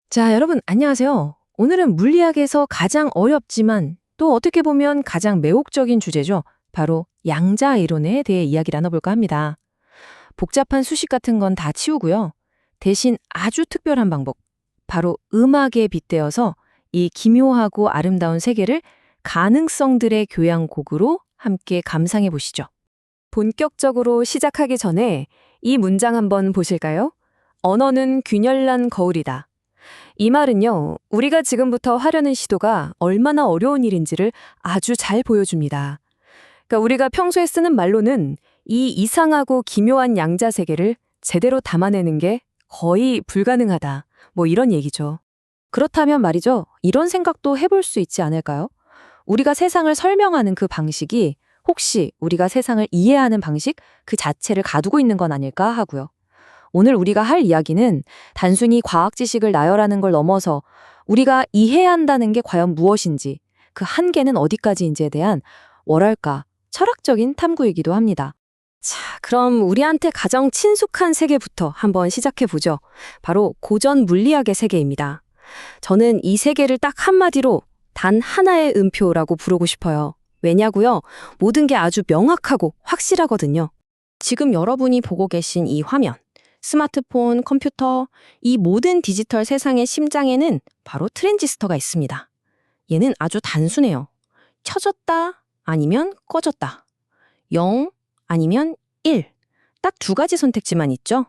자, 여러분 안녕하세요. 오늘은 물리학에서 가장 어렵지만 또 어떻게 보면 가장 매혹적인 주제죠. 바로 양자 이론에 대해 이야기 나눠볼까 합니다. 복잡한 수식 같은 건 다 치우고요. 대신 아주 특별한 방법, 바로 음악에 빗대어서 이 기묘하고 아름다운 세계를 가능성들의 교향곡으로 함께 감상해 보시죠. 본격적으로 시작하기 전에 이 문장 한번 보실까요? 언어는 균열난 거울이다. 이 말은요, 우리가 지금부터 하려는 시도가 얼마나 어려운 일인지를 아주 잘 보여줍니다. 그러니까 우리가 평소에 쓰는 말로는 이 이상하고 기묘한 양자 세계를 제대로 담아내는 게 거의 불가능하다. 뭐 이런 얘기죠. 그렇다면 말이죠, 이런 생각도 해볼 수 있지 않을까요? 우리가 세상을 설명하는 그 방식이 혹시 우리가 세상을 이해하는 방식 그 자체를 가두고 있는 건 아닐까 하고요. 오늘 우리가 할 이야기는 단순히 과학 지식을 나열하는 걸 넘어서 우리가 이해해야 한다는 게 과연 무엇인지, 그 한계는 어디까지인지에 대한 뭐랄까 철학적인 탐구이기도 합니다. 자, 그럼 우리한테 가장 친숙한 세계부터 한번 시작해 보죠. 바로 고전 물리학의 세계입니다. 저는 이 세계를 딱 한마디로 단 하나의 음표라고 부르고 싶어요. 왜냐고요? 모든 게 아주 명확하고 확실하거든요. 지금 여러분이 보고 계신 이 화면, 스마트폰, 컴퓨터, 이 모든 디지털 세상의 심장에는 바로 트랜지스터가 있습니다. 얘는 아주 단순해요. 켜졌다 아니면 꺼졌다. 0 아니면 1. 딱 두 가지 선택지만 있죠.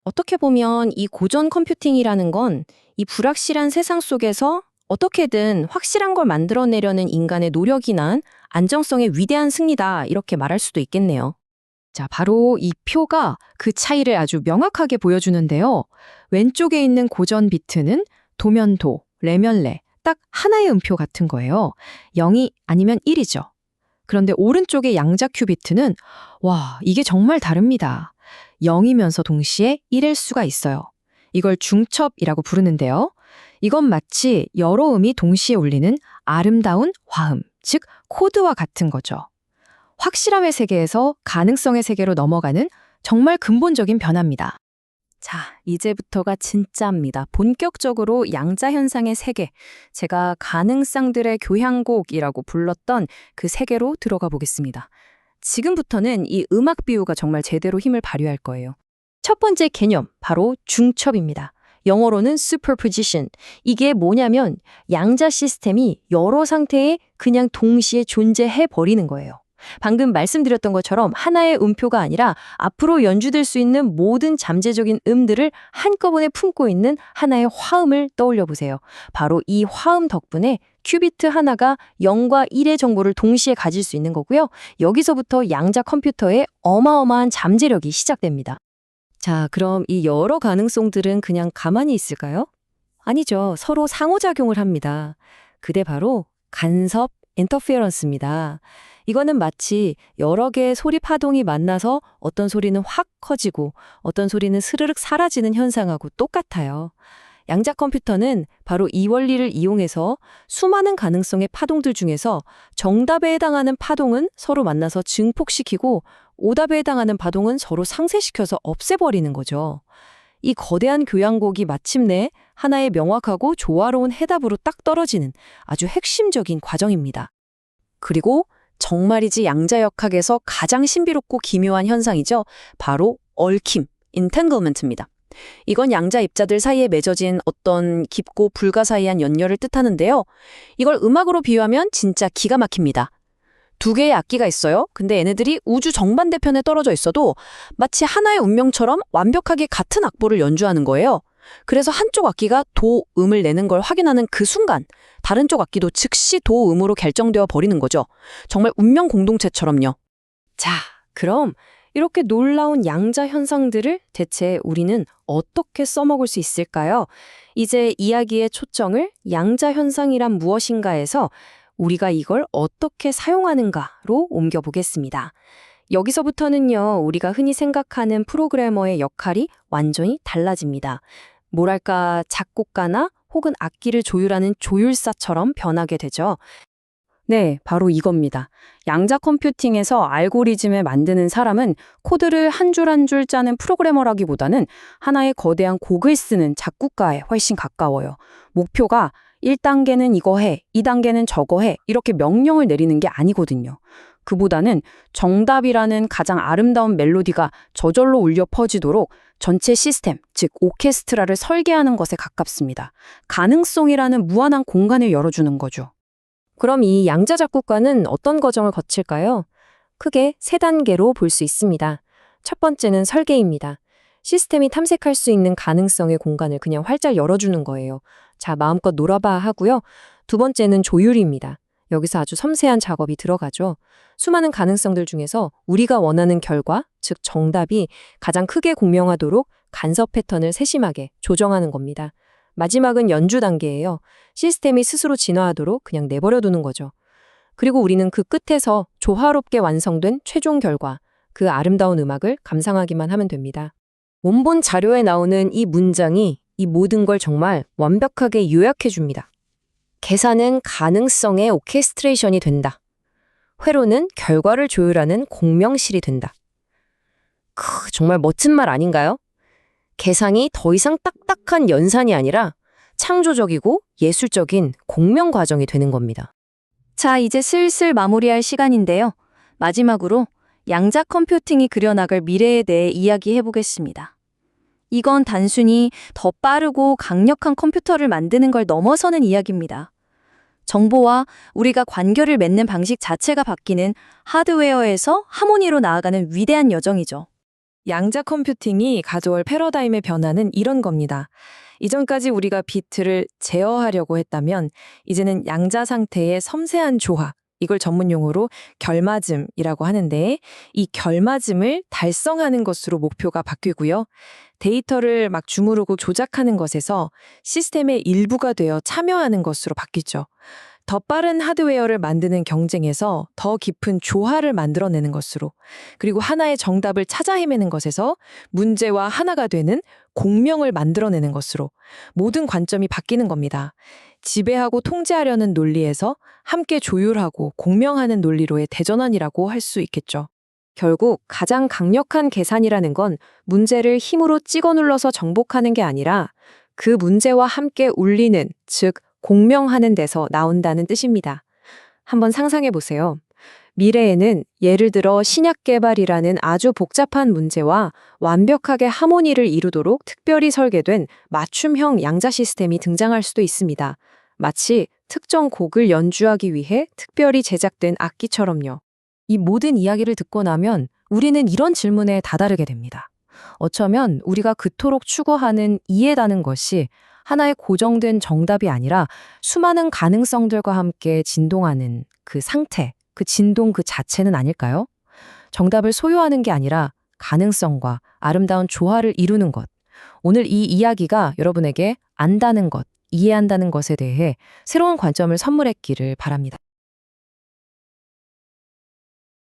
어떻게 보면 이 고전 컴퓨팅이라는 건 이 불확실한 세상 속에서 어떻게든 확실한 걸 만들어내려는 인간의 노력이 난 안정성의 위대한 승리다, 이렇게 말할 수도 있겠네요. 자, 바로 이 표가 그 차이를 아주 명확하게 보여주는데요. 왼쪽에 있는 고전 비트는 도면도, 레면레, 딱 하나의 음표 같은 거예요. 0이 아니면 1이죠. 그런데 오른쪽의 양자 큐비트는 와, 이게 정말 다릅니다. 0이면서 동시에 1일 수가 있어요. 이걸 중첩이라고 부르는데요. 이건 마치 여러 음이 동시에 울리는 아름다운 화음, 즉 코드와 같은 거죠. 확실함의 세계에서 가능성의 세계로 넘어가는 정말 근본적인 변화입니다. 자, 이제부터가 진짜입니다. 본격적으로 양자 현상의 세계, 제가 가능성들의 교향곡이라고 불렀던 그 세계로 들어가 보겠습니다. 지금부터는 이 음악 비유가 정말 제대로 힘을 발휘할 거예요. 첫 번째 개념, 바로 중첩입니다. 영어로는 superposition. 이게 뭐냐면 양자 시스템이 여러 상태에 그냥 동시에 존재해 버리는 거예요. 방금 말씀드렸던 것처럼 하나의 음표가 아니라 앞으로 연주될 수 있는 모든 잠재적인 음들을 한꺼번에 품고 있는 하나의 화음을 떠올려 보세요. 바로 이 화음 덕분에 큐비트 하나가 0과 1의 정보를 동시에 가질 수 있는 거고요. 여기서부터 양자 컴퓨터의 어마어마한 잠재력이 시작됩니다. 자, 그럼 이 여러 가능성들은 그냥 가만히 있을까요? 아니죠. 서로 상호작용을 합니다. 그게 바로 간섭 인터페어런스입니다. 이거는 마치 여러 개의 소리 파동이 만나서 어떤 소리는 확 커지고 어떤 소리는 스르륵 사라지는 현상하고 똑같아요. 양자 컴퓨터는 바로 이 원리를 이용해서 수많은 가능성의 파동들 중에서 정답에 해당하는 파동은 서로 만나서 증폭시키고 오답에 해당하는 파동은 서로 상쇄시켜서 없애버리는 거죠. 이 거대한 교향곡이 마침내 하나의 명확하고 조화로운 해답으로 딱 떨어지는 아주 핵심적인 과정입니다. 그리고 정말이지 양자역학에서 가장 신비롭고 기묘한 현상이죠. 바로 얽힘, entanglement입니다. 이건 양자 입자들 사이에 맺어진 어떤 깊고 불가사의한 연결을 뜻하는데요. 이걸 음악으로 비유하면 진짜 기가 막힙니다. 두 개의 악기가 있어요. 근데 얘네들이 우주 정반대편에 떨어져 있어도 마치 하나의 운명처럼 완벽하게 같은 악보를 연주하는 거예요. 그래서 한쪽 악기가 도음을 내는 걸 확인하는 그 순간 다른 쪽 악기도 즉시 도음으로 결정되어 버리는 거죠. 정말 운명 공동체처럼요. 자, 그럼 이렇게 놀라운 양자 현상들을 대체 우리는 어떻게 써먹을 수 있을까요? 이제 이야기의 초점을 양자 현상이란 무엇인가에서 우리가 이걸 어떻게 사용하는가로 옮겨보겠습니다. 여기서부터는요, 우리가 흔히 생각하는 프로그래머의 역할이 완전히 달라집니다. 뭐랄까, 작곡가나 혹은 악기를 조율하는 조율사처럼 변하게 되죠. 네, 바로 이겁니다. 양자 컴퓨팅에서 알고리즘을 만드는 사람은 코드를 한 줄 한 줄 짜는 프로그래머라기보다는 하나의 거대한 곡을 쓰는 작곡가에 훨씬 가까워요. 목표가 1단계는 이거 해, 2단계는 저거 해, 이렇게 명령을 내리는 게 아니거든요. 그보다는 정답이라는 가장 아름다운 멜로디가 저절로 울려 퍼지도록 전체 시스템, 즉 오케스트라를 설계하는 것에 가깝습니다. 가능성이라는 무한한 공간을 열어주는 거죠. 그럼 이 양자 작곡가는 어떤 과정을 거칠까요? 크게 세 단계로 볼 수 있습니다. 첫 번째는 설계입니다. 시스템이 탐색할 수 있는 가능성의 공간을 그냥 활짝 열어주는 거예요. 자, 마음껏 놀아봐 하고요. 두 번째는 조율입니다. 여기서 아주 섬세한 작업이 들어가죠. 수많은 가능성들 중에서 우리가 원하는 결과, 즉 정답이 가장 크게 공명하도록 간섭 패턴을 세심하게 조정하는 겁니다. 마지막은 연주 단계예요. 시스템이 스스로 진화하도록 그냥 내버려 두는 거죠. 그리고 우리는 그 끝에서 조화롭게 완성된 최종 결과, 그 아름다운 음악을 감상하기만 하면 됩니다. 원본 자료에 나오는 이 문장이 이 모든 걸 정말 완벽하게 요약해 줍니다. 계산은 가능성의 오케스트레이션이 된다. 회로는 결과를 조율하는 공명실이 된다. 정말 멋진 말 아닌가요? 계산이 더 이상 딱딱한 연산이 아니라 창조적이고 예술적인 공명 과정이 되는 겁니다. 자, 이제 슬슬 마무리할 시간인데요. 마지막으로 양자 컴퓨팅이 그려나갈 미래에 대해 이야기해 보겠습니다. 이건 단순히 더 빠르고 강력한 컴퓨터를 만드는 걸 넘어서는 이야기입니다. 정보와 우리가 관계를 맺는 방식 자체가 바뀌는 하드웨어에서 하모니로 나아가는 위대한 여정이죠. 양자 컴퓨팅이 가져올 패러다임의 변화는 이런 겁니다. 이전까지 우리가 비트를 제어하려고 했다면 이제는 양자 상태의 섬세한 조화, 이걸 전문 용어로 결맞음이라고 하는데 이 결맞음을 달성하는 것으로 목표가 바뀌고요. 데이터를 막 주무르고 조작하는 것에서 시스템의 일부가 되어 참여하는 것으로 바뀌죠. 더 빠른 하드웨어를 만드는 경쟁에서 더 깊은 조화를 만들어내는 것으로, 그리고 하나의 정답을 찾아 헤매는 것에서 문제와 하나가 되는 공명을 만들어내는 것으로 모든 관점이 바뀌는 겁니다. 지배하고 통제하려는 논리에서 함께 조율하고 공명하는 논리로의 대전환이라고 할 수 있겠죠. 결국 가장 강력한 계산이라는 건 문제를 힘으로 찍어 눌러서 정복하는 게 아니라 그 문제와 함께 울리는, 즉 공명하는 데서 나온다는 뜻입니다. 한번 상상해 보세요. 미래에는 예를 들어 신약 개발이라는 아주 복잡한 문제와 완벽하게 하모니를 이루도록 특별히 설계된 맞춤형 양자 시스템이 등장할 수도 있습니다. 마치 특정 곡을 연주하기 위해 특별히 제작된 악기처럼요. 이 모든 이야기를 듣고 나면 우리는 이런 질문에 다다르게 됩니다. 어쩌면 우리가 그토록 추구하는 이해라는 것이 하나의 고정된 정답이 아니라 수많은 가능성들과 함께 진동하는 그 상태, 그 진동 그 자체는 아닐까요? 정답을 소유하는 게 아니라 가능성과 아름다운 조화를 이루는 것. 오늘 이 이야기가 여러분에게 안다는 것, 이해한다는 것에 대해 새로운 관점을 선물했기를 바랍니다.